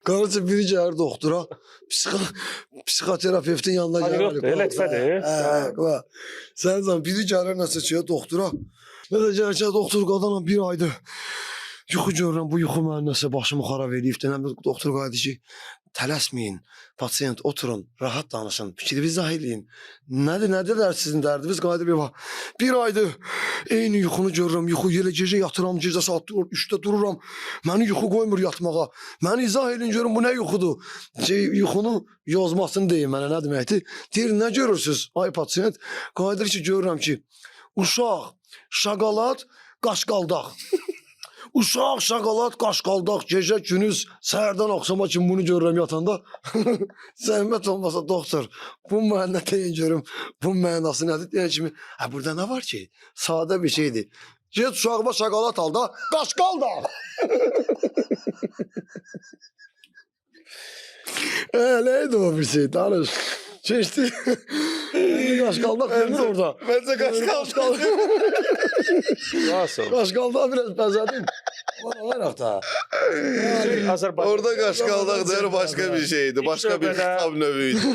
Qarıcı biri gəlir doktora, psixoterapevtin yanına gəlir. Yoxdur, lətfədir. Sən zaman biri gəlir nəsə şeyə doktora. Mən də gəlir ki, doktor qadınla bir aydır yuxu görürəm, bu yuxu mənim nəsə başımı xarab eləyib. Deyirəm, doktor qaydı ki, tələsməyin, pasiyent oturun, rahat danışın, fikrinizi izah eləyin. Nədir sizin dərdiniz? Qaydı bir aydır eyni yuxunu görürəm, yuxu elə gecə yatıram, gecə saat 3-də dururam. Məni yuxu qoymur yatmağa. Məni izah eləyin görün, bu nə yuxudur? Yuxunun yozmasını deyin mənə, nə deməkdir? Deyir, nə görürsünüz? Ay pasiyent, qaydır ki, görürəm ki, uşaq, şokolad, qaşqaldaq. Uşaq, şokolad, qaşqaldaq, gecə, günüz, səhərdən axşama kimi bunu görürəm yatanda. Zəhmət olmasa doktor, bu mənə deyin görüm, bu mənası nədir? Deyən kimi, burada nə var ki? Sadə bir şeydir. Get uşağıma şokolad al da, qaşqaldaq. Neydi o bir şey, danış. Keçdi. Qaşqaldaq demir orada. Məncə qaşqaldaq. Nasıl? Qaşqaldaq biraz bəzədim. Olaraq da. Azərbaycan. Orada qaşqaldaq deyir başqa bir şeydi, başqa bir xitab növü idi.